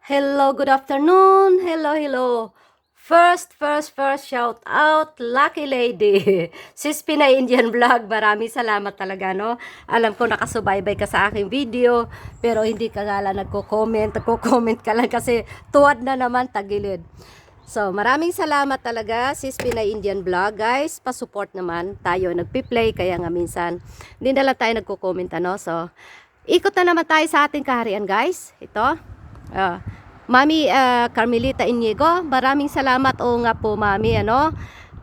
Hello, good afternoon. Hello, hello. First, shout out, Lucky Lady. Sis Pinay Indian Vlog, maraming salamat talaga, no? Alam ko nakasubaybay ka sa aking video, pero hindi ka nga lang nagko-comment ka lang kasi tuwad na naman tagilid. So, maraming salamat talaga, Sis Pinay Indian Vlog, guys. Pa-support naman, tayo nagpi-play, kaya nga minsan, hindi na lang tayo nagko-comment, ano? So, ikot na naman tayo sa ating kaharian, guys. Ito. Mami Carmelita Inigo, maraming salamat. O nga po, Mami, ano,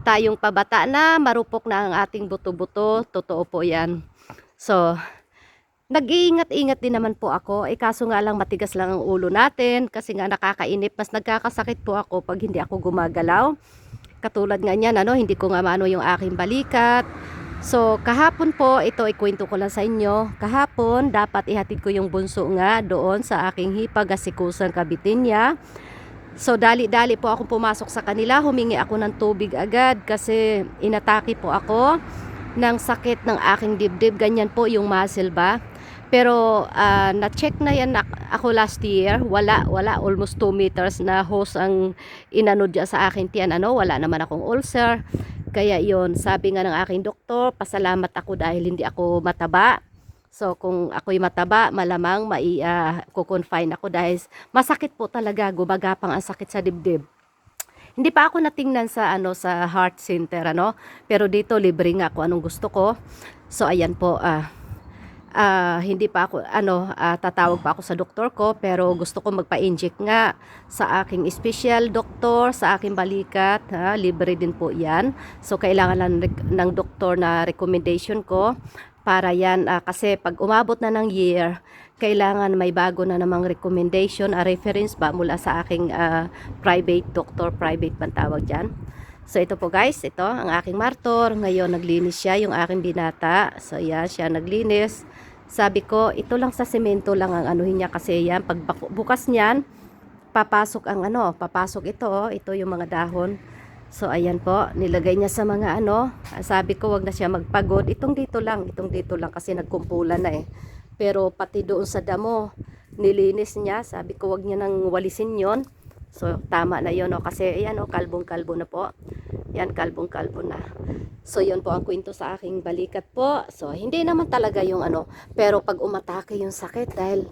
tayong pabata na, marupok na ang ating buto-buto. Totoo po yan. So, nag-iingat-ingat din naman po ako. Kaso nga lang matigas lang ang ulo natin kasi nga nakakainip. Mas nagkakasakit po ako pag hindi ako gumagalaw. Katulad nga niyan, ano, hindi ko nga maano yung aking balikat. So, kahapon po, ito ikwento ko lang sa inyo. Kahapon, dapat ihatid ko yung bunso nga doon sa aking hipag-asikusan kabitin niya. So, dali-dali po akong pumasok sa kanila. Humingi ako ng tubig agad kasi inatake po ako ng sakit ng aking dibdib. Ganyan po yung muscle ba. Pero, na-check na yan ako last year. Wala. Almost 2 meters na hose ang inano dyan sa akin tiyan. Ano, wala naman akong ulcer. Kaya yon, sabi nga ng aking doktor, pasalamat ako dahil hindi ako mataba. So kung ako'y mataba, malamang kukonfine ako dahil masakit po talaga, gumagapang ang sakit sa dibdib. Hindi pa ako natingnan sa sa heart center, ano, pero dito libre nga ako anong gusto ko. So ayan po, hindi pa ako tatawag pa ako sa doktor ko, pero gusto ko magpa-inject nga sa aking special doktor sa aking balikat, libre din po 'yan. So kailangan lang ng doktor na recommendation ko para 'yan, kasi pag umabot na ng year, kailangan may bago na namang recommendation, reference ba mula sa aking private doctor, private bang tawag diyan. So ito po guys, ito ang aking martor. Ngayon naglinis siya, yung aking binata. So yan, siya naglinis. Sabi ko, ito lang sa semento lang ang anuhin niya kasi yan, pag bukas niyan, papasok ang papasok ito, ito yung mga dahon. So ayan po, nilagay niya sa mga sabi ko wag na siya magpagod. Itong dito lang kasi nagkumpulan na eh. Pero pati doon sa damo, nilinis niya. Sabi ko wag niya nang walisin yon. So tama na yon, kasi ayan kalbong-kalbo na po. Yan, kalbong-kalbo na. So yon po ang kwento sa aking balikat po. So hindi naman talaga yung pero pag umatake yung sakit dahil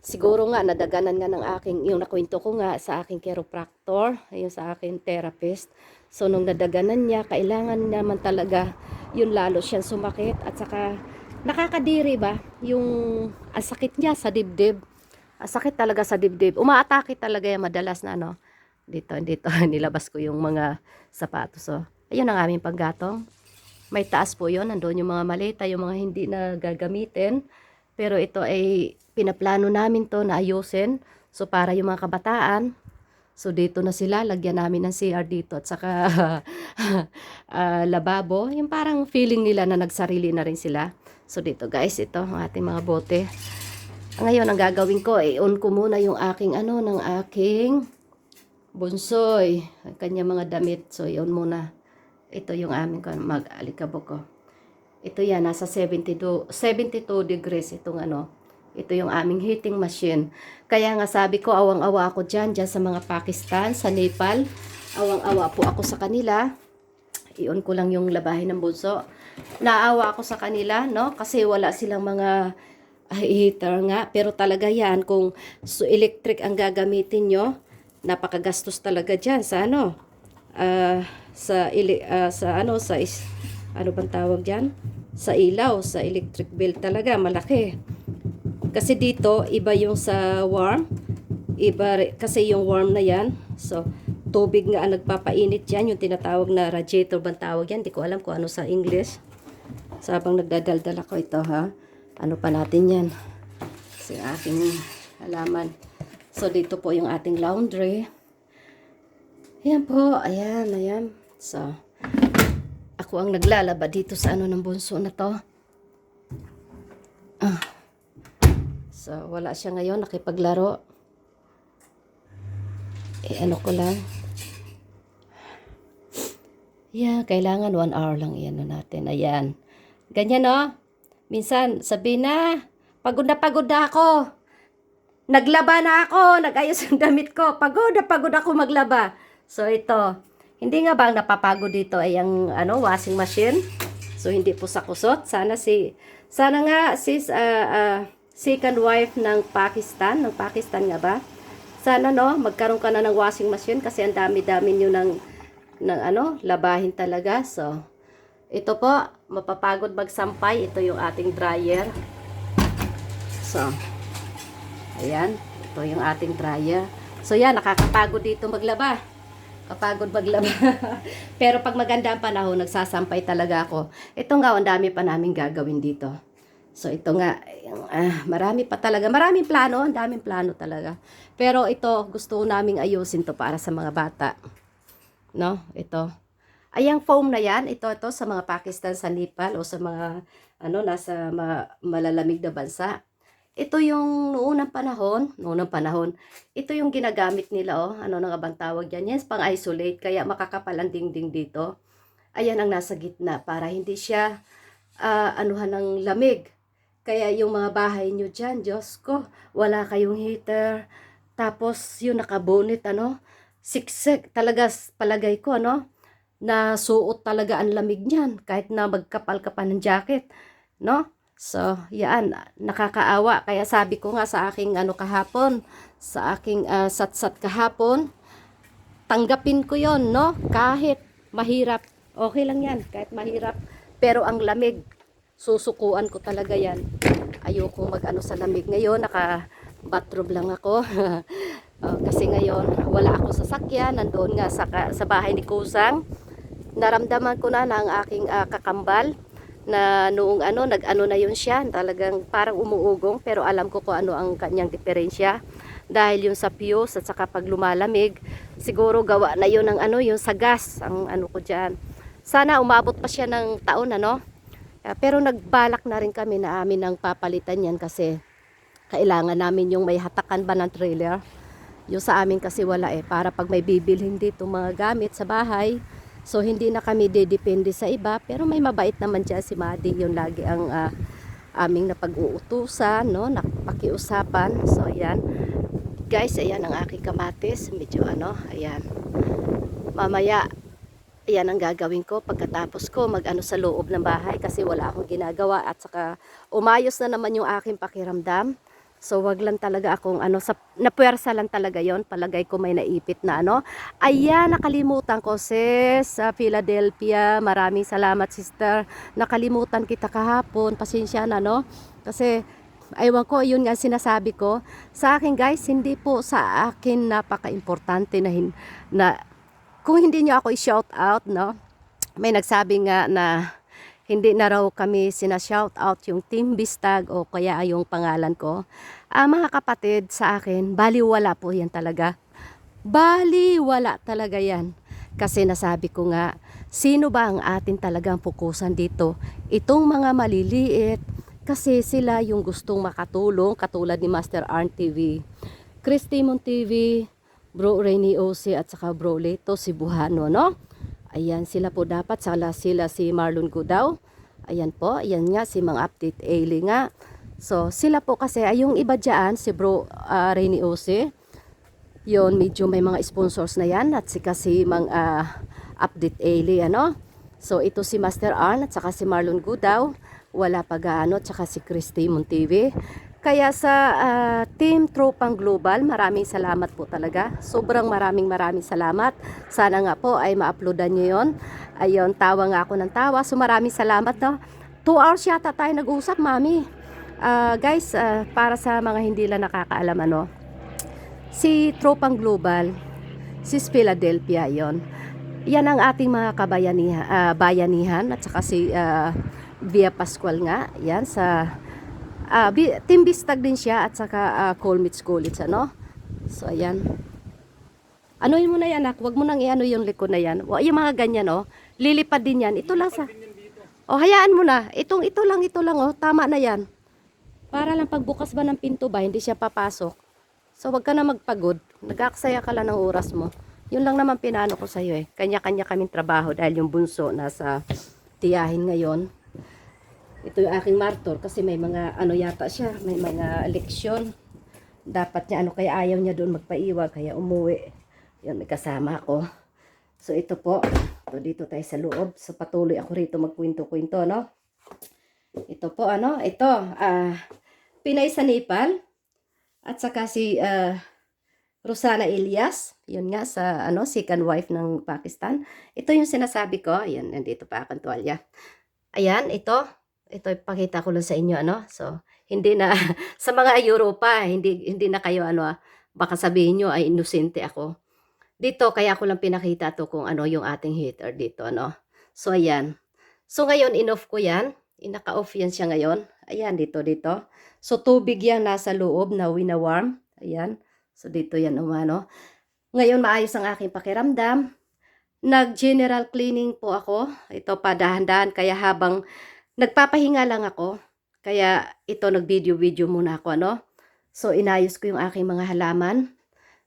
siguro nga nadaganan nga ng aking, yung nakwento ko nga sa aking chiropractor, yung sa aking therapist. So nung nadaganan niya, kailangan naman talaga yun lalo siyang sumakit at saka nakakadiri ba yung ang sakit niya sa dibdib. Ang sakit talaga sa dibdib. Umaatake talaga yung madalas na dito nilabas ko yung mga sapatos. So ayun ang aming paggatong. May taas po yon, nandoon yung mga maleta, yung mga hindi na gagamitin. Pero ito ay pinaplano namin to na ayusin. So para yung mga kabataan, so dito na sila, lagyan namin ng CR dito at saka lababo. Yung parang feeling nila na nagsarili na rin sila. So dito guys, ito ang ating mga bote. Ngayon ang gagawin ko, on ko muna yung aking ng aking bunsoy, kanya mga damit. So yun muna. Ito yung aming mag-alikabok ko. Ito yan, nasa 72 degrees itong ito yung aming heating machine. Kaya nga sabi ko, awang-awa ako dyan sa mga Pakistan, sa Nepal. Awang-awa po ako sa kanila. I-on ko lang yung labahin ng bunso. Naawa ako sa kanila, no? Kasi wala silang mga heater nga. Pero talaga yan, kung electric ang gagamitin nyo, napakagastos talaga dyan sa ano bang tawag diyan? Sa ilaw, sa electric bill talaga malaki. Kasi dito iba yung sa warm. Kasi yung warm na yan. So tubig nga ang nagpapainit diyan, yung tinatawag na radiator bang tawag yan? Hindi ko alam kung ano sa English. So habang nagdadaldal ako ito ano pa natin yan? Kasi aking halaman. So dito po yung ating laundry. Ayan po, ayan. So, ako ang naglalaba dito sa ng bunso na to. So, wala siya ngayon, nakipaglaro. Ano ko lang. Yan, kailangan 1 hour lang iyan natin. Ayan. Ganyan minsan, sabi na, pagod na ako. Naglaba na ako, nag-ayos ang damit ko. Pagod na pagod ako maglaba. So ito, hindi nga ba ang napapagod dito ay ang washing machine? So hindi po sa kusot. Sana nga sis second wife ng Pakistan nga ba? Sana magkaroon ka na ng washing machine kasi ang dami-dami niyo ng labahin talaga. So ito po, mapapagod magsampay. Ito yung ating dryer. So ayan, ito yung ating dryer. So yan, nakakapagod dito maglaba. Kapagod maglaba. Pero pag maganda ang panahon, nagsasampay talaga ako. Ito nga, ang dami pa namin gagawin dito. So ito nga, marami pa talaga. Maraming plano, ang daming plano talaga. Pero ito, gusto naming ayusin to para sa mga bata. No, ito. Ayang foam na yan, ito sa mga Pakistan, sa Nepal, o sa mga, nasa malalamig na bansa. Ito yung noong panahon, ito yung ginagamit nila, ano nga bang tawag dyan? Yes, pang-isolate, kaya makakapal ang dingding dito. Ayan ang nasa gitna, para hindi siya, anuhan ng lamig. Kaya yung mga bahay nyo dyan, Diyos ko, wala kayong heater. Tapos yung nakabonit, siksik, talaga palagay ko, na suot talaga ang lamig niyan, kahit na magkapal ka pa ng jacket, no? So, yan, nakakaawa. Kaya sabi ko nga sa aking kahapon, sa aking satsat kahapon, tanggapin ko yon, no? Kahit mahirap, okay lang yan, kahit mahirap. Pero ang lamig, susukuan ko talaga yan. Ayoko sa lamig. Ngayon, naka-bathrobe lang ako. Kasi ngayon, wala ako sasakyan, nandoon nga sa bahay ni Kusang. Naramdaman ko na ang aking kakambal, na noong na yun siya, talagang parang umuugong, pero alam ko kung ano ang kanyang diferensya, dahil yung sa fuse at saka pag lumalamig, siguro gawa na yun ng yung sa gas, ang ko dyan. Sana umabot pa siya ng taon, pero nagbalak na rin kami na amin ang papalitan yan, kasi kailangan namin yung may hatakan ba ng trailer. Yung sa amin kasi wala para pag may bibilhin dito mga gamit sa bahay. So, hindi na kami dedepende sa iba. Pero may mabait naman dyan si Madi. Yun lagi ang aming napag-uutusan, napakiusapan. So, ayan. Guys, ayan ang aking kamatis. Medyo ayan. Mamaya, ayan ang gagawin ko. Pagkatapos ko, sa loob ng bahay. Kasi wala akong ginagawa. At saka, umayos na naman yung aking pakiramdam. So, wag lang talaga akong napuwersa lang talaga yon. Palagay ko may naipit na Ayan, nakalimutan ko sis, sa Philadelphia. Maraming salamat sister. Nakalimutan kita kahapon. Pasensya na Kasi, aywan ko, yun nga sinasabi ko. Sa akin guys, hindi po sa akin napaka-importante na kung hindi nyo ako i-shout out, May nagsabi nga na hindi na raw kami sina-shout out yung Team Bistag o kaya yung pangalan ko. Mga kapatid, sa akin, baliwala po yan talaga. Baliwala talaga yan. Kasi nasabi ko nga, sino ba ang atin talagang fokusan dito? Itong mga maliliit, kasi sila yung gustong makatulong, katulad ni Master Arn TV, Chris Timon TV, Bro Rainy OC at saka Bro Leto Cebuano, Ayan, sila po dapat, sila si Marlon Gudaw. Ayan po, ayan nga, si Mang Update Ailey nga. So, sila po kasi, ay yung iba dyan, si Bro Rainy OC. Yun, medyo may mga sponsors na yan. At si Mang Update Ailey, So, ito si Master Arn at saka si Marlon Gudaw. Wala pa gaano, at saka si Chris Timon TV. Kaya sa Team Tropang Global, maraming salamat po talaga. Sobrang maraming salamat. Sana nga po ay ma-uploadan nyo yun. Ayun, tawa nga ako ng tawa. So maraming salamat 2 hours yata tayo nag-usap, mami. Guys, para sa mga hindi lang nakakaalam, si Tropang Global, si Philadelphia yon. Yan ang ating mga bayanihan at saka si Via Pascual nga. Yan sa Team Bistag din siya at saka Colmits College, So, ayan. Anuin mo na yan, huwag mo nang yung likod na yan. Yung mga ganyan, lilipad din yan. Ito lang hayaan mo na. Ito lang, tama na yan. Para lang pagbukas ba ng pinto ba, hindi siya papasok. So, wag ka na magpagod. Nag-aaksaya ka lang ng oras mo. Yun lang naman pinano ko sa'yo Kanya-kanya kaming trabaho dahil yung bunso nasa tiyahin ngayon. Ito yung aking martor kasi may mga yata siya, may mga leksyon Dapat niya, ano, kaya ayaw niya doon magpaiwag, kaya umuwi. Yun, may kasama ako. So, ito po. Ito, dito tayo sa loob. So, patuloy ako rito magkwento-kwento, no? Ito po, ano, ito, Pinay sa Nepal. At saka si, Rosana Elias, yun nga sa ano second wife ng Pakistan. Ito yung sinasabi ko, ayan nandito pa akong tuwalya. Ayan, ito ipakita ko lang sa inyo ano. So, hindi na sa mga Europa, hindi na kayo ano, baka sabihin niyo ay inosente ako. Dito kaya ko lang pinakita to kung ano yung ating heater dito ano. So ayan. So ngayon in-off ko 'yan. Inaka-off 'yan siya ngayon. Ayan dito. So tubig 'yan nasa loob na wina-warm. Ayan. So dito 'yan umano. Ngayon maayos ang aking pakiramdam. Nag-general cleaning po ako. Ito pa dahan-dahan kaya habang nagpapahinga lang ako. Kaya ito nag-video muna ako ano. So inayos ko yung aking mga halaman.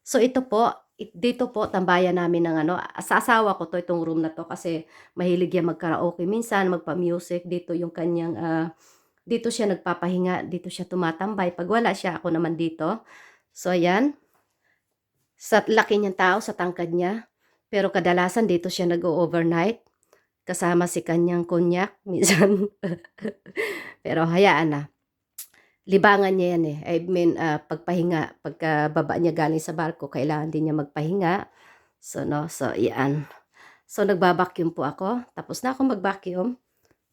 So ito po, dito po tambayan namin ng ano, sa asawa ko to itong room na to kasi mahilig yan magkaraoke minsan, magpa-music dito yung kanyang dito siya nagpapahinga, dito siya tumatambay. Pag wala siya, ako naman dito. So ayan. Sa laki niyang tao, sa tangkad niya. Pero kadalasan dito siya nag-overnight kasama si kanyang konyak minsan. Pero hayaan na. Libangan niya yan eh. I mean, pagpahinga, pagkababa niya galing sa barko, kailangan din niya magpahinga. So, no, so, yan. So, nagbabacuum po ako. Tapos na ako mag-vacuum.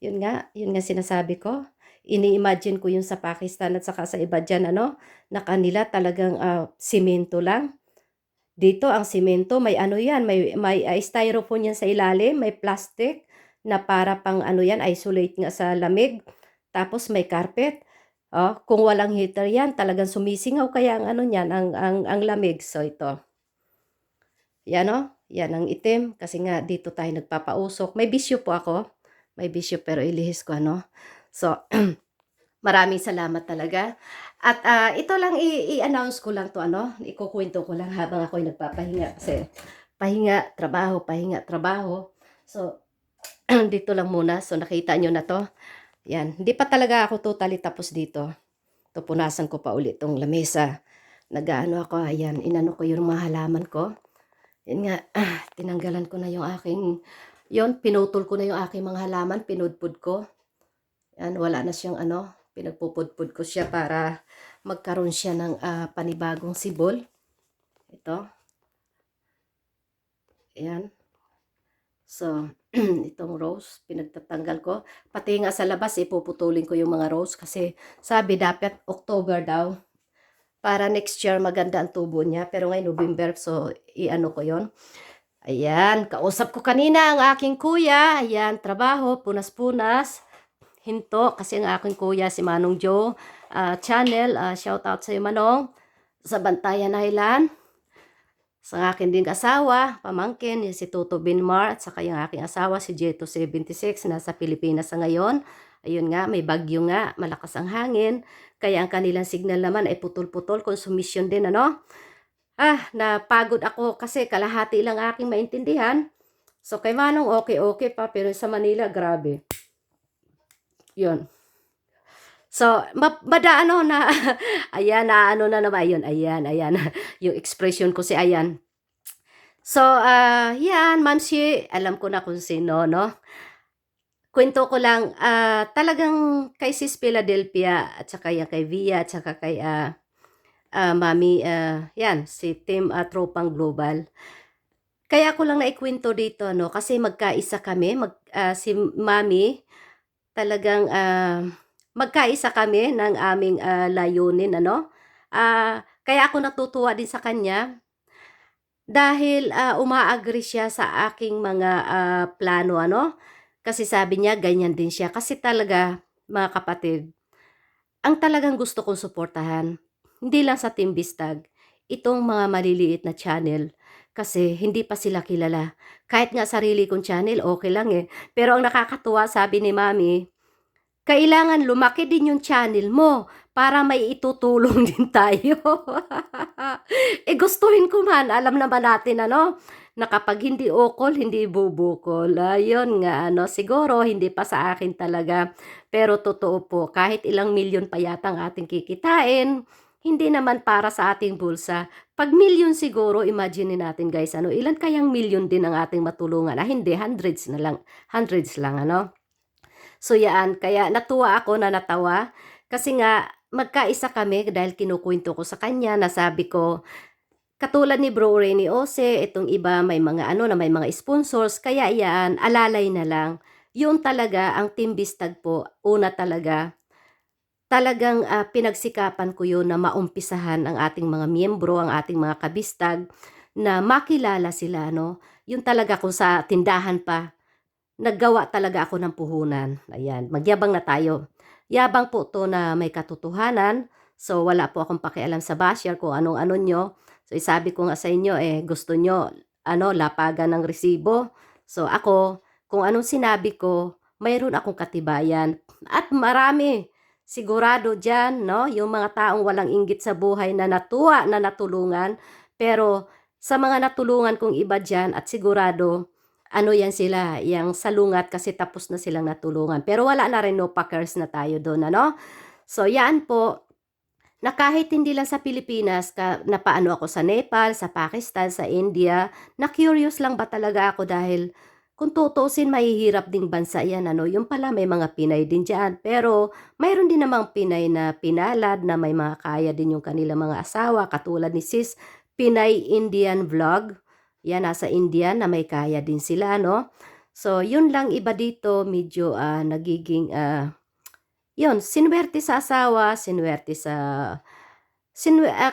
Yun nga sinasabi ko. Ini-imagine ko yung sa Pakistan at saka sa iba dyan, ano, na kanila talagang simento lang. Dito, ang simento, may ano yan, may styrofoam yan sa ilalim, may plastic na para pang ano yan, isolate nga sa lamig. Tapos may carpet. Oh, kung walang heater yan, talagang sumisingaw kaya ang ano niyan, ang lamig. So ito. Yan oh, yan ang itim kasi nga dito tayo nagpapausok. May bisyo po ako. May bisyo pero ilihis ko ano. So maraming salamat talaga. At ito lang i-announce ko lang to ano, ikukwento ko lang habang ako'y nagpapahinga kasi pahinga, trabaho. So dito lang muna. So nakita nyo na to. Yan, hindi pa talaga ako totally tapos dito. Pupunasan ko pa ulit tong lamesa. Nag-ano ako, ayan, inano ko yung mga halaman ko. Yan nga, tinanggalan ko na yung aking, pinutol ko na yung aking mga halaman, pinudpud ko. Yan, wala na siyang ano, pinagpupudpud ko siya para magkaroon siya ng panibagong sibol. Ito. Ayan. So, itong rose, pinagtatanggal ko. Pati nga sa labas, ipuputulin ko yung mga rose kasi sabi dapat October daw. Para next year maganda ang tubo niya. Pero ngayon November, so i-ano ko yon. Ayan, kausap ko kanina ang aking kuya. Ayan, trabaho, punas-punas. Hinto, kasi ang aking kuya si Manong Joe channel. Shout out sa iyo Manong. Sa Bantayan Island. Sa akin din asawa, pamangkin, si Toto Binmar, at saka yung aking asawa, si Jeto 76, nasa Pilipinas sa ngayon. Ayun nga, may bagyo nga, malakas ang hangin, kaya ang kanilang signal naman ay putol-putol, consumption din, ano? Napagod ako kasi kalahati lang aking maintindihan. So, kay Manong, okay pa, pero sa Manila, grabe. Yun. So, madaano na, ayan, na ano na naman, ayan, yung expression ko si ayan. So, yan, Ma'am Shi, alam ko na kung sino, no? Kwento ko lang, talagang kay Sis Philadelphia, at saka yan kay Via, at saka kay Mami, yan, si Team Tropang Global. Kaya ko lang naikwento dito, no? Kasi magkaisa kami, si Mami, talagang, magkaisa kami ng aming layunin, ano? Kaya ako natutuwa din sa kanya dahil uma-agree siya sa aking mga plano, ano? Kasi sabi niya ganyan din siya kasi talaga mga kapatid, ang talagang gusto kong suportahan, hindi lang sa Team Bistag, itong mga maliliit na channel kasi hindi pa sila kilala. Kahit nga sarili kong channel, okay lang eh. Pero ang nakakatuwa, sabi ni Mami, kailangan lumaki din yung channel mo para may itutulong din tayo. Gustuhin ko man, alam naman natin ano, na kapag hindi ukol, hindi bubukol. Ayun nga, ano, siguro hindi pa sa akin talaga. Pero totoo po, kahit ilang milyon pa yata ang ating kikitain, hindi naman para sa ating bulsa. Pag milyon siguro, imagine natin guys, ano, ilan kayang milyon din ang ating matulungan? Hindi, hundreds na lang, hundreds lang, ano. So yan, kaya natuwa ako na natawa, kasi nga, magkaisa kami dahil kinukwento ko sa kanya, nasabi ko, katulad ni Bro Rene Ose, itong iba may mga ano na may mga sponsors, kaya yan, alalay na lang. Yun talaga ang Team Bistag po, una talagang pinagsikapan ko yun na maumpisahan ang ating mga miyembro, ang ating mga kabistag, na makilala sila, no? Yun talaga kung sa tindahan pa, naggawa talaga ako ng puhunan. Ayan, magyabang na tayo. Yabang po to na may katotohanan. So, wala po akong pakialam sa basher kung anong-ano nyo. So, isabi ko nga sa inyo, gusto nyo, ano, lapagan ng resibo. So, ako, kung anong sinabi ko, mayroon akong katibayan. At marami, sigurado dyan, no? Yung mga taong walang inggit sa buhay na natuwa, na natulungan. Pero, sa mga natulungan kong iba dyan, at sigurado, ano yan sila, yung salungat kasi tapos na silang natulungan. Pero wala na rin, no packers na tayo doon, ano? So, yan po, na kahit hindi lang sa Pilipinas, napaano ako sa Nepal, sa Pakistan, sa India, na curious lang ba talaga ako dahil kung tutusin, mahihirap ding bansa yan, ano? Yung pala may mga Pinay din dyan. Pero mayroon din namang Pinay na pinalad na may mga kaya din yung kanilang mga asawa, katulad ni Sis Pinay Indian Vlog. Yan, nasa India na may kaya din sila, no? So, yun lang iba dito, medyo nagiging, yun, sinuwerte sa asawa, sinuwerte sa,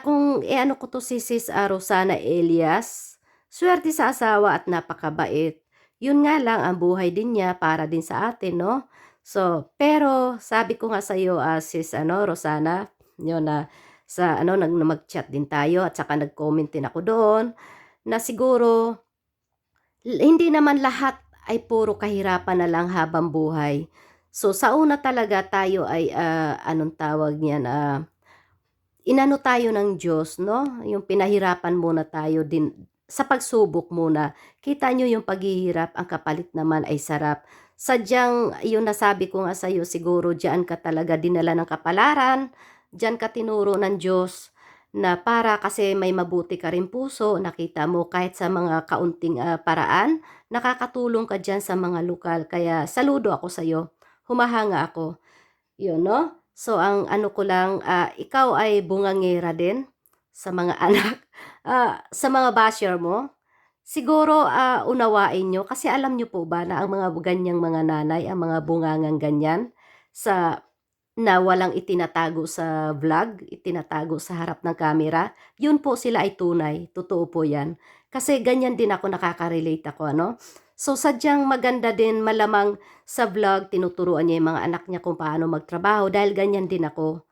kung ano ko to si Sis Rosana Elias, swerte sa asawa at napakabait. Yun nga lang, ang buhay din niya para din sa atin, no? So, pero sabi ko nga sa iyo, Sis Rosana, yun na, sa mag-chat din tayo at saka nag-comment din ako doon na siguro hindi naman lahat ay puro kahirapan na lang habang buhay. So sa una talaga tayo ay anong tawag niyan, inano tayo ng Diyos, no? Yung pinahirapan muna tayo din sa pagsubok muna. Kita nyo yung paghihirap, ang kapalit naman ay sarap. Sadyang yung nasabi ko nga sa iyo, siguro diyan ka talaga dinala ng kapalaran, diyan ka tinuro ng Diyos na para kasi may mabuti ka rin puso, nakita mo kahit sa mga kaunting paraan, nakakatulong ka diyan sa mga lokal. Kaya saludo ako sa iyo, humahanga ako. Yun, no? So, ang ano ko lang, ikaw ay bungangera din sa mga anak, sa mga basher mo. Siguro, unawain nyo, kasi alam nyo po ba na ang mga ganyang mga nanay, ang mga bungangang ganyan, sa na walang itinatago sa vlog, itinatago sa harap ng camera, yun po sila ay tunay, totoo po yan. Kasi ganyan din ako, nakaka-relate ako, ano? So, sadyang maganda din, malamang sa vlog, tinuturuan niya yung mga anak niya kung paano magtrabaho dahil ganyan din ako.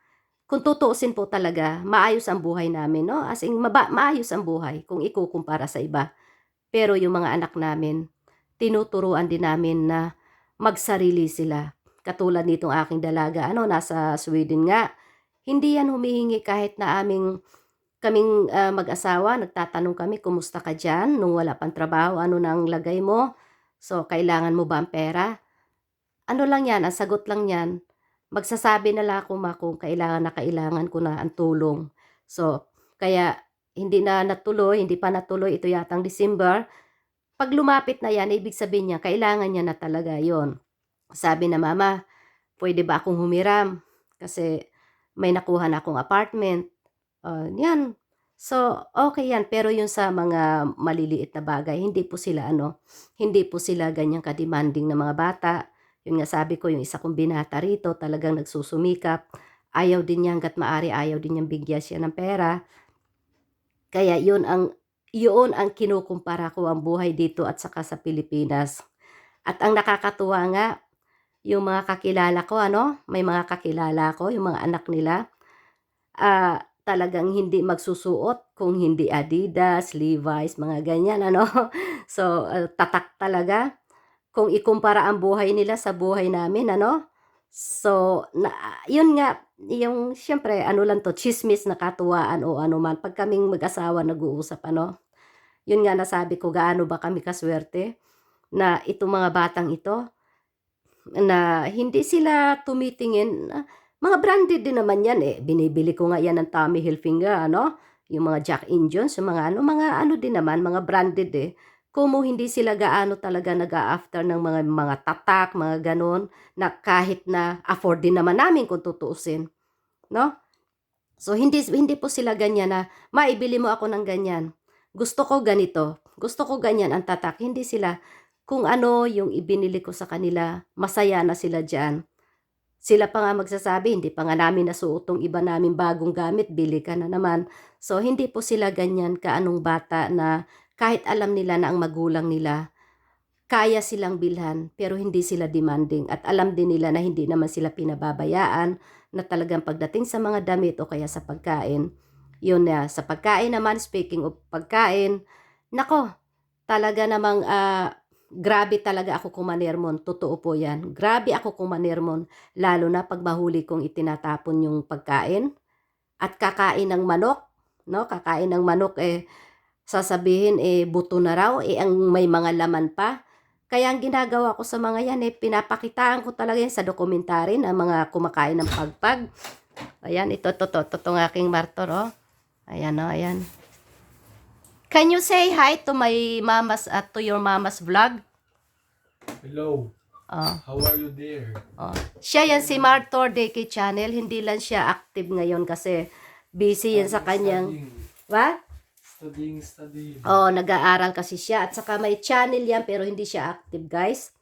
Kung tutuusin po talaga, maayos ang buhay namin, no? As in, maayos ang buhay kung ikukumpara sa iba. Pero yung mga anak namin, tinuturuan din namin na magsarili sila. Katulad nitong aking dalaga, nasa Sweden nga. Hindi yan humihingi kahit na kaming mag-asawa, nagtatanong kami, kumusta ka dyan? Nung wala pang trabaho, ano nang lagay mo? So, kailangan mo ba ang pera? Ano lang yan, ang sagot lang yan, magsasabi na lang ako kung kailangan na kailangan ko na ang tulong. So, kaya hindi na natuloy, hindi pa natuloy, ito yatang December. Pag lumapit na yan, ibig sabihin niya, kailangan niya na talaga yon. Sabi na, Mama, pwede ba akong humiram? Kasi may nakuha na akong apartment. Yan. So, okay yan. Pero yung sa mga maliliit na bagay, hindi po sila hindi po sila ganyang kademanding na mga bata. Yun nga sabi ko, yung isa kong binata rito, talagang nagsusumikap. Ayaw din niya hanggat maaari, ayaw din niyang bigyan siya ng pera. Kaya yun ang kinukumpara ko ang buhay dito at saka sa Pilipinas. At ang nakakatuwa nga, yung mga kakilala ko, may mga kakilala ko, yung mga anak nila, talagang hindi magsusuot kung hindi Adidas, Levi's, mga ganyan, So, tatak talaga. Kung ikumpara ang buhay nila sa buhay namin, So, yun nga, yung siyempre, lang to, chismis na katuwaan o ano man. Pag kaming mag-asawa nag-uusap, yun nga nasabi ko, gaano ba kami kaswerte na itong mga batang ito, na hindi sila tumitingin, Mga branded din naman yan eh. Binibili ko nga yan ng Tommy Hilfiger, ano? Yung mga Jack and Jones, yung mga ano din naman, mga branded eh. Kumo hindi sila gaano talaga nag-a-after ng mga tatak, mga ganon, na kahit na afford din naman namin kung tutuusin, no? So hindi po sila ganyan na maibili mo ako ng ganyan. Gusto ko ganito. Gusto ko ganyan ang tatak. Hindi sila kung ano yung ibinili ko sa kanila, masaya na sila diyan. Sila pa nga magsasabi, hindi pa nga namin nasuot tong iba namin bagong gamit, bili ka na naman. So, hindi po sila ganyan kaanong bata na kahit alam nila na ang magulang nila, kaya silang bilhan, pero hindi sila demanding. At alam din nila na hindi naman sila pinababayaan, na talagang pagdating sa mga damit o kaya sa pagkain. Yun na, sa pagkain naman, speaking of pagkain, nako, talaga namang grabe talaga ako kumanermon, totoo po yan. Grabe ako kumanermon, lalo na pag mahuli kong itinatapon yung pagkain at kakain ng manok, no? Kakain ng manok sasabihin buto na raw ang may mga laman pa. Kaya ang ginagawa ko sa mga yan pinapakitaan ko talaga yan sa dokumentary ng mga kumakain ng pagpag. Ayan, ito ng aking martor, oh. Ayan, oh, ayan. Can you say hi to my mama's to your mama's vlog? Hello. Oh. How are you there? Oh. Siya yan si Martor Deke Channel. Hindi lang siya active ngayon kasi busy yan sa kanyang... What? Studying. Oh, nag-aaral kasi siya. At saka may channel yan pero hindi siya active, guys.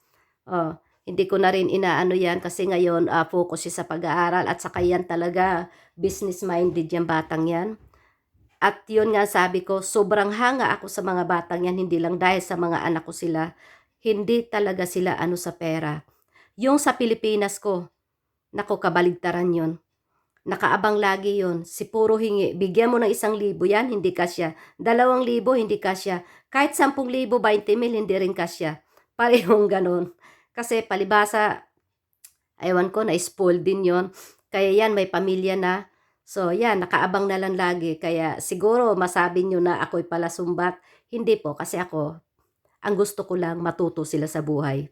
Oh, hindi ko na rin inaano yan kasi ngayon focus siya sa pag-aaral. At saka yan talaga business-minded yung batang yan. At yun nga sabi ko, sobrang hanga ako sa mga batang yan. Hindi lang dahil sa mga anak ko sila. Hindi talaga sila ano sa pera. Yung sa Pilipinas ko, nako kabaligtaran yun. Nakaabang lagi yun. Si puro hingi. Bigyan mo ng 1,000 yan, hindi kasya. 2,000 hindi kasya. Kahit 10,000, 20,000, hindi rin kasya. Parehong ganun. Kasi palibasa, ewan ko, na-spoil din yon. Kaya yan, may pamilya na. So yan, nakaabang na lang lagi. Kaya siguro masabi nyo na ako'y pala sumbat. Hindi po, kasi ako, ang gusto ko lang matuto sila sa buhay.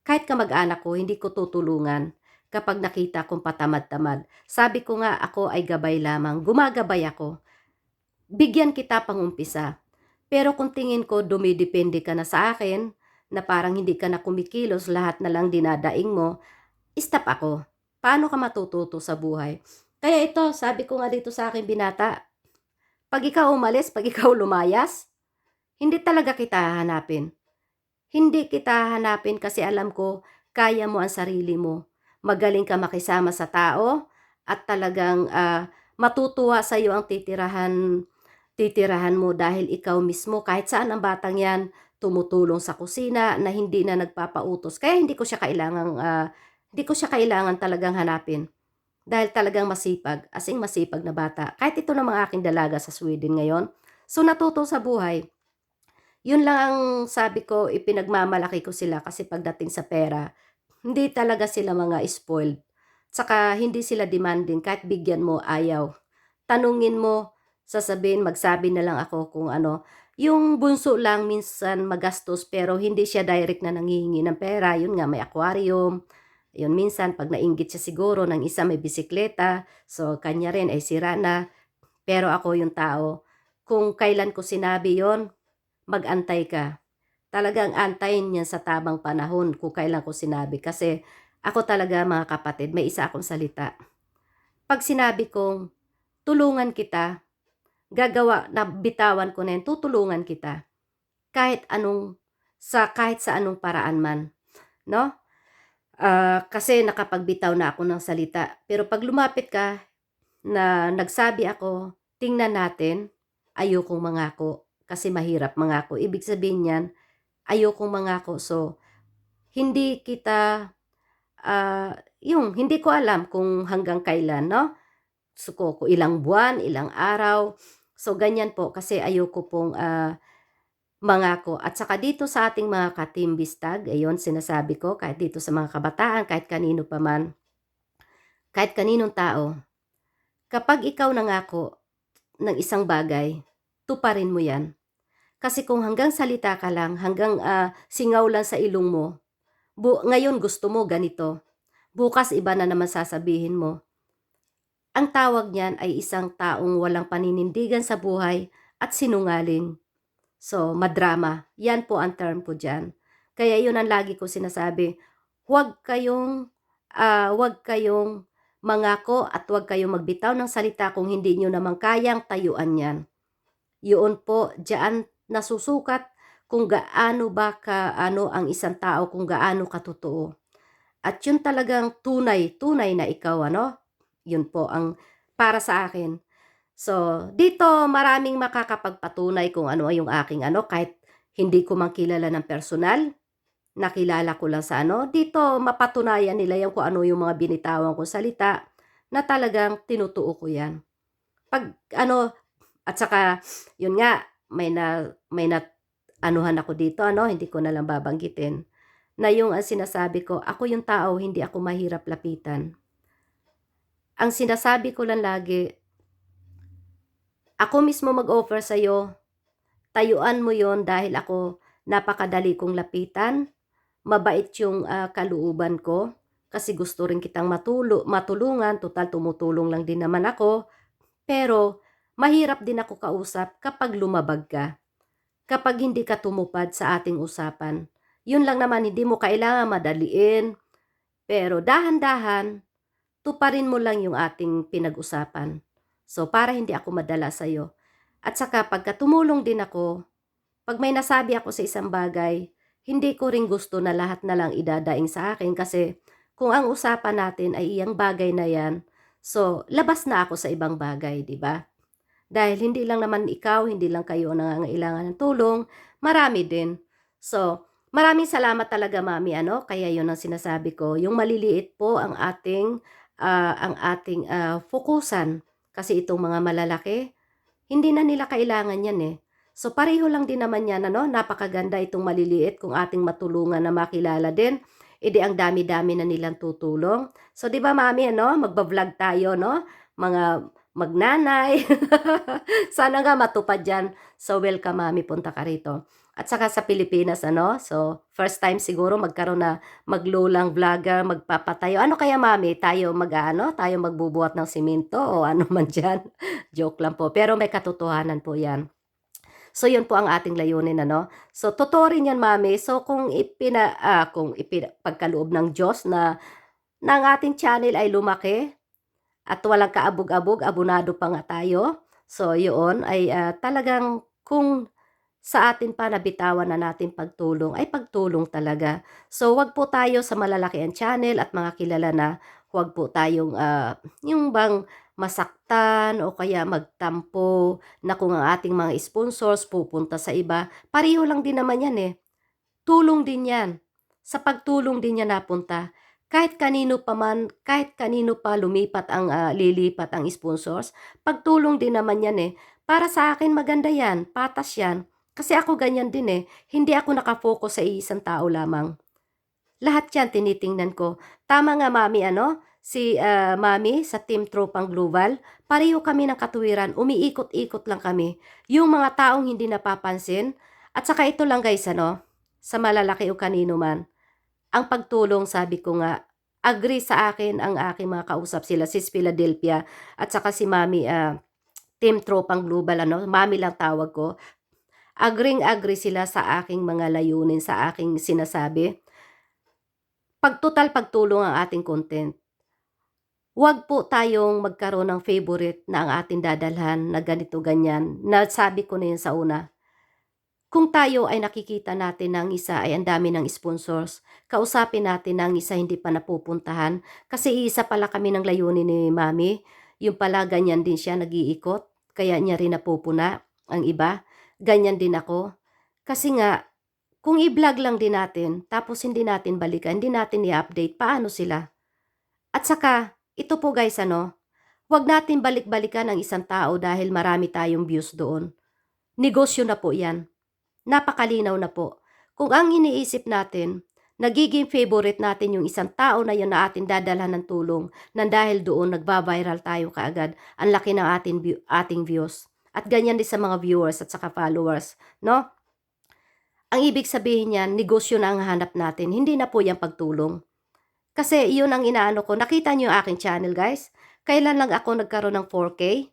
Kahit kamag-anak ko, hindi ko tutulungan kapag nakita kong patamad-tamad. Sabi ko nga ako ay gabay lamang. Gumagabay ako. Bigyan kita pangumpisa. Pero kung tingin ko dumidepende ka na sa akin, na parang hindi ka na kumikilos, lahat na lang dinadaing mo, stop ako. Paano ka matututo sa buhay? Kaya ito, sabi ko nga dito sa aking binata, pag ikaw umalis, pag ikaw lumayas, hindi talaga kita hahanapin. Hindi kita hahanapin kasi alam ko, kaya mo ang sarili mo. Magaling ka makisama sa tao at talagang matutuwa sa iyo ang titirahan mo dahil ikaw mismo, kahit saan ang batang yan, tumutulong sa kusina na hindi na nagpapautos. Kaya hindi ko siya kailangan talagang hanapin. Dahil talagang masipag, asing masipag na bata. Kahit ito na mga aking dalaga sa Sweden ngayon. So natuto sa buhay. Yun lang ang sabi ko, ipinagmamalaki ko sila kasi pagdating sa pera, hindi talaga sila mga spoiled. Saka hindi sila demanding, kahit bigyan mo, ayaw. Tanungin mo, sasabihin, magsabi na lang ako kung ano. Yung bunso lang minsan magastos pero hindi siya direct na nanghihingi ng pera. Yun nga, may aquarium. Yun minsan, pag nainggit siya siguro ng isa may bisikleta, so kanya rin ay sira na. Pero ako yung tao, kung kailan ko sinabi yon, mag-antay ka. Talagang antayin niya sa tamang panahon kung kailan ko sinabi. Kasi ako talaga mga kapatid, may isa akong salita. Pag sinabi kong tulungan kita, gagawa, nabitawan ko na yun, tutulungan kita. Kahit sa anong paraan man. No? Kasi nakapagbitaw na ako ng salita. Pero pag lumapit ka na nagsabi ako, tingnan natin, ayokong mangako. Kasi mahirap mangako. Ibig sabihin niyan, ayokong mangako. So, hindi kita, hindi ko alam kung hanggang kailan, no? So, ko ilang buwan, ilang araw. So, ganyan po kasi ayoko pong mangako. At saka dito sa ating mga katimbistag, ayon sinasabi ko, kahit dito sa mga kabataan, kahit kanino pa man, kahit kaninong tao, kapag ikaw nangako ng isang bagay, tuparin mo yan. Kasi kung hanggang salita ka lang, hanggang singaw lang sa ilong mo, ngayon gusto mo ganito, bukas iba na naman sasabihin mo. Ang tawag niyan ay isang taong walang paninindigan sa buhay at sinungaling. So, madrama. Yan po ang term ko dyan. Kaya yun ang lagi ko sinasabi, huwag kayong mangako at huwag kayong magbitaw ng salita kung hindi nyo naman kayang tayuan yan. Yun po, diyan nasusukat kung gaano ba ano ang isang tao, kung gaano katotoo. At yun talagang tunay na ikaw, ano? Yun po ang para sa akin. So, dito maraming makakapagpatunay kung ano yung aking ano, kahit hindi ko man kilala ng personal, nakilala ko lang sa ano, dito mapatunayan nila yung kung ano yung mga binitawan kong salita na talagang tinutuo ko yan. Pag ano, at saka, yun nga, may na anuhan ako dito, ano, hindi ko na lang babanggitin, na yung ang sinasabi ko, ako yung tao, hindi ako mahirap lapitan. Ang sinasabi ko lang lagi, ako mismo mag-offer sa'yo, tayuan mo yon dahil ako napakadali kong lapitan, mabait yung kalooban ko, kasi gusto rin kitang matulungan, total tumutulong lang din naman ako, pero mahirap din ako kausap kapag lumabag ka, kapag hindi ka tumupad sa ating usapan. Yun lang naman, hindi mo kailangan madaliin, pero dahan-dahan, tuparin mo lang yung ating pinag-usapan. So, para hindi ako madala sa'yo. At saka, pagka tumulong din ako, pag may nasabi ako sa isang bagay, hindi ko rin gusto na lahat na lang idadaing sa akin kasi kung ang usapan natin ay iyang bagay na yan, so, labas na ako sa ibang bagay, di ba? Dahil hindi lang naman ikaw, hindi lang kayo ang nangangailangan ng tulong, marami din. So, maraming salamat talaga, Mami, ano? Kaya yun ang sinasabi ko, yung maliliit po ang ating fokusan. Kasi itong mga malalaki, hindi na nila kailangan yan eh. So pareho lang din naman yan, ano? Napakaganda itong maliliit kung ating matulungan na makilala din. Edi ang dami-dami na nilang tutulong. So 'di ba, Mami, ano? Magba-vlog tayo, no? Mga magnanay. Sana nga matupad yan. So welcome, Mami, punta ka rito. At saka sa Pilipinas, ano? So first time siguro magkaroon na maglulang vlogger, magpapatayo. Ano kaya, Mami? Tayo tayo magbubuhat ng simento o ano man dyan. Joke lang po. Pero may katotohanan po yan. So, yun po ang ating layunin, ano? So, totoo rin yan, Mami. So, kung pagkaloob ng Diyos na ang ating channel ay lumaki at walang kaabog-abog, abonado pa nga tayo. So, yun ay talagang kung sa atin pa nabitawan na natin pagtulong, ay pagtulong talaga. So, wag po tayo sa malalaki ang channel at mga kilala na, wag po tayong yung bang masaktan o kaya magtampo na kung ang ating mga sponsors pupunta sa iba. Pareho lang din naman yan eh. Tulong din yan. Sa pagtulong din yan napunta. Kahit kanino pa man, kahit kanino pa lumipat ang lilipat ang sponsors, pagtulong din naman yan eh. Para sa akin maganda yan, patas yan. Kasi ako ganyan din eh. Hindi ako nakafocus sa isang tao lamang. Lahat yan tinitingnan ko. Tama nga, Mami, ano? Si Mami sa Team Tropang Global, pareho kami ng katuwiran, umiikot-ikot lang kami. Yung mga taong hindi napapansin, at saka ito lang guys, ano? Sa malalaki o kanino man, ang pagtulong, sabi ko nga, agree sa akin ang aking mga kausap, sila Sis Philadelphia, at saka si Mami, Team Tropang Global, ano? Mami lang tawag ko. Agring-agree sila sa aking mga layunin, sa aking sinasabi. Pagtotal pagtulong ang ating content. Huwag po tayong magkaroon ng favorite na ang ating dadalhan na ganito ganyan. Nasabi ko na yun sa una. Kung tayo ay nakikita natin na ang isa ay ang dami ng sponsors, kausapin natin na ang isa hindi pa napupuntahan. Kasi isa pala kami ng layunin ni Mami. Yung pala ganyan din siya, nag-iikot. Kaya niya rin napupuna ang iba. Ganyan din ako. Kasi nga, kung i-vlog lang din natin, tapos hindi natin balikan, hindi natin i-update, paano sila? At saka, ito po guys, ano, huwag natin balik-balikan ang isang tao dahil marami tayong views doon. Negosyo na po yan. Napakalinaw na po. Kung ang iniisip natin, nagiging favorite natin yung isang tao na yun na ating dadalhan ng tulong, nang dahil doon nagba-viral tayo kaagad, ang laki ng ating views. At ganyan din sa mga viewers at saka followers, no? Ang ibig sabihin niyan, negosyo na ang hanap natin, hindi na po yung pagtulong. Kasi iyon ang inaano ko. Nakita niyo yung aking channel, guys? Kailan lang ako nagkaroon ng 4K?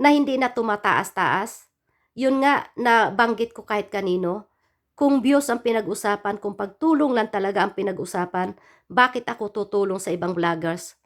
Na hindi na tumataas-taas? Yun nga, nabanggit ko kahit kanino. Kung views ang pinag-usapan, kung pagtulong lang talaga ang pinag-usapan, bakit ako tutulong sa ibang vloggers?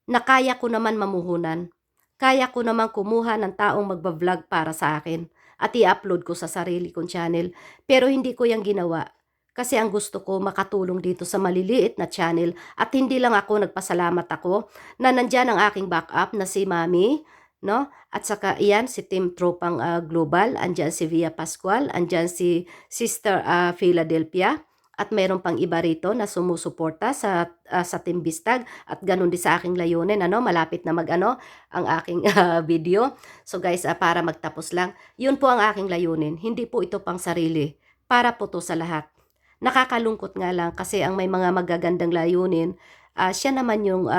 Na kaya ko naman mamuhunan. Kaya ko naman kumuha ng taong magba-vlog para sa akin at i-upload ko sa sarili kong channel. Pero hindi ko yung ginawa. Kasi ang gusto ko makatulong dito sa maliliit na channel at hindi lang ako nagpasalamat ako na nandyan ang aking backup na si Mami, no? At saka iyan si Team Tropang Global, andyan si Via Pascual, andyan si Sister Philadelphia at mayroon pang iba rito na sumusuporta sa Team Bistag at ganun din sa aking layunin, ano, malapit na mag-ano ang aking video. So guys, para magtapos lang, yun po ang aking layunin. Hindi po ito pang sarili, para po to sa lahat. Nakakalungkot nga lang kasi ang may mga magagandang layunin, siya naman yung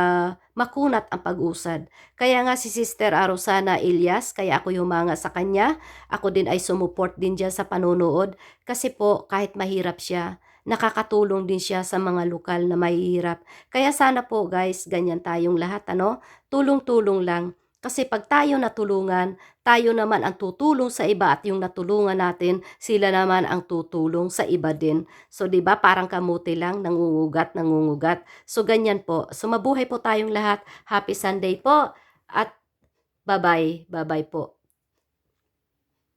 makunat ang pag-usad. Kaya nga si Sister Rosana Ilyas, kaya ako humanga sa kanya. Ako din ay sumuport din dyan sa panonood. Kasi po kahit mahirap siya, nakakatulong din siya sa mga lokal na mahihirap. Kaya sana po guys, ganyan tayong lahat, ano? Tulong-tulong lang. Kasi pag tayo natulungan, tayo naman ang tutulong sa iba at yung natulungan natin, sila naman ang tutulong sa iba din. So 'di ba parang kamuti lang nangungugat, nangungugat. So ganyan po. So mabuhay po tayong lahat. Happy Sunday po at bye-bye. Bye-bye po.